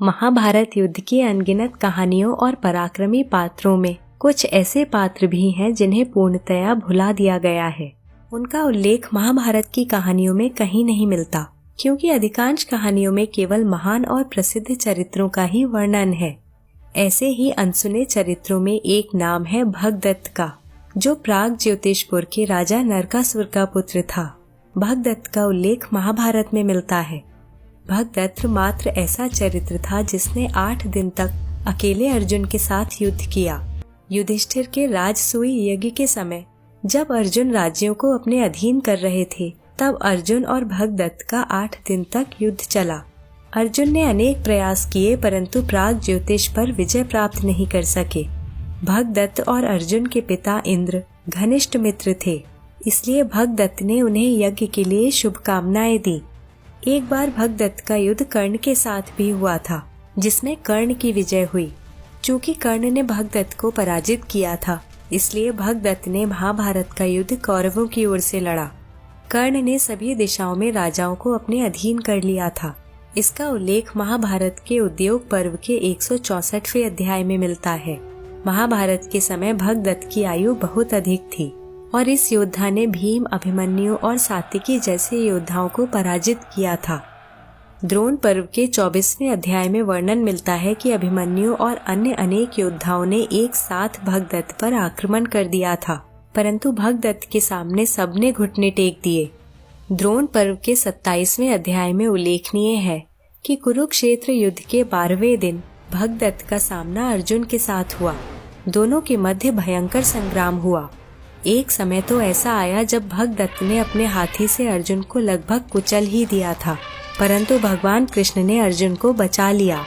महाभारत युद्ध की अनगिनत कहानियों और पराक्रमी पात्रों में कुछ ऐसे पात्र भी हैं जिन्हें पूर्णतया भुला दिया गया है। उनका उल्लेख महाभारत की कहानियों में कहीं नहीं मिलता, क्योंकि अधिकांश कहानियों में केवल महान और प्रसिद्ध चरित्रों का ही वर्णन है। ऐसे ही अनसुने चरित्रों में एक नाम है भगदत्त का, जो प्राग ज्योतिषपुर के राजा नरकासुर का पुत्र था। भगदत्त का उल्लेख महाभारत में मिलता है। भगदत्त मात्र ऐसा चरित्र था जिसने 8 दिन तक अकेले अर्जुन के साथ युद्ध किया। युधिष्ठिर के राजसूय यज्ञ के समय जब अर्जुन राज्यों को अपने अधीन कर रहे थे, तब अर्जुन और भगदत्त का 8 दिन तक युद्ध चला। अर्जुन ने अनेक प्रयास किए, परंतु प्राग ज्योतिष पर विजय प्राप्त नहीं कर सके। भगदत्त और अर्जुन के पिता इंद्र घनिष्ठ मित्र थे, इसलिए भगदत्त ने उन्हें यज्ञ के लिए शुभकामनाएं दी। एक बार भगदत्त का युद्ध कर्ण के साथ भी हुआ था, जिसमें कर्ण की विजय हुई। चूंकि कर्ण ने भगदत्त को पराजित किया था, इसलिए भगदत्त ने महाभारत का युद्ध कौरवों की ओर से लड़ा। कर्ण ने सभी दिशाओं में राजाओं को अपने अधीन कर लिया था। इसका उल्लेख महाभारत के उद्योग पर्व के 164वें अध्याय में मिलता है। महाभारत के समय भगदत्त की आयु बहुत अधिक थी और इस योद्धा ने भीम, अभिमन्यु और सात्विकी जैसे योद्धाओं को पराजित किया था। द्रोण पर्व के 24वें अध्याय में वर्णन मिलता है कि अभिमन्यु और अन्य अनेक योद्धाओं ने एक साथ भगदत्त पर आक्रमण कर दिया था, परंतु भगदत्त के सामने सबने घुटने टेक दिए। द्रोण पर्व के 27वें अध्याय में उल्लेखनीय है कि कुरुक्षेत्र युद्ध के 12वें दिन भगदत्त का सामना अर्जुन के साथ हुआ। दोनों के मध्य भयंकर संग्राम हुआ। एक समय तो ऐसा आया जब भगदत्त ने अपने हाथी से अर्जुन को लगभग कुचल ही दिया था, परंतु भगवान कृष्ण ने अर्जुन को बचा लिया।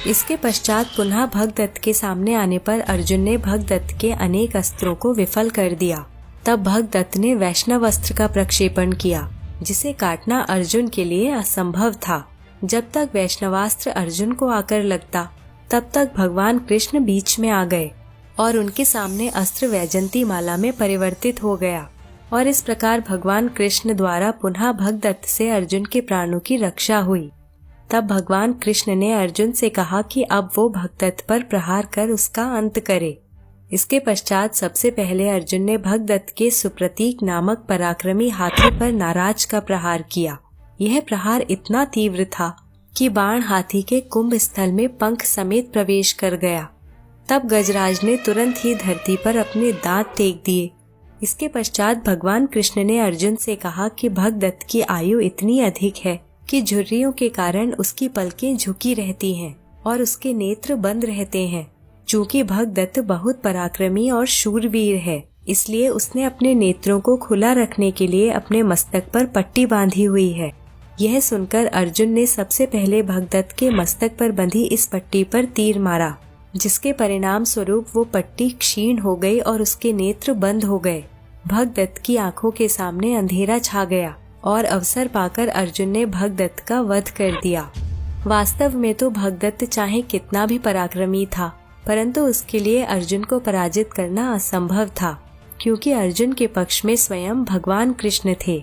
इसके पश्चात पुनः भगदत्त के सामने आने पर अर्जुन ने भगदत्त के अनेक अस्त्रों को विफल कर दिया। तब भगदत्त ने वैष्णव अस्त्र का प्रक्षेपण किया, जिसे काटना अर्जुन के लिए असंभव था। जब तक वैष्णवास्त्र अर्जुन को आकर लगता, तब तक भगवान कृष्ण बीच में आ गए और उनके सामने अस्त्र वैजंती माला में परिवर्तित हो गया, और इस प्रकार भगवान कृष्ण द्वारा पुनः भगदत्त से अर्जुन के प्राणों की रक्षा हुई। तब भगवान कृष्ण ने अर्जुन से कहा कि अब वो भगदत्त पर प्रहार कर उसका अंत करे। इसके पश्चात सबसे पहले अर्जुन ने भगदत्त के सुप्रतीक नामक पराक्रमी हाथी पर नाराज का प्रहार किया। यह प्रहार इतना तीव्र था कि बाण हाथी के कुंभ स्थल में पंख समेत प्रवेश कर गया। तब गजराज ने तुरंत ही धरती पर अपने दांत टेक दिए। इसके पश्चात भगवान कृष्ण ने अर्जुन से कहा कि भगदत्त की आयु इतनी अधिक है कि झुर्रियों के कारण उसकी पलकें झुकी रहती हैं और उसके नेत्र बंद रहते हैं। चूंकि भगदत्त बहुत पराक्रमी और शूरवीर है, इसलिए उसने अपने नेत्रों को खुला रखने के लिए अपने मस्तक पर पट्टी बांधी हुई है। यह सुनकर अर्जुन ने सबसे पहले भगदत्त के मस्तक पर बंधी इस पट्टी पर तीर मारा, जिसके परिणाम स्वरूप वो पट्टी क्षीण हो गई और उसके नेत्र बंद हो गए। भगदत्त की आंखों के सामने अंधेरा छा गया और अवसर पाकर अर्जुन ने भगदत्त का वध कर दिया। वास्तव में तो भगदत्त चाहे कितना भी पराक्रमी था, परंतु उसके लिए अर्जुन को पराजित करना असंभव था, क्योंकि अर्जुन के पक्ष में स्वयं भगवान कृष्ण थे।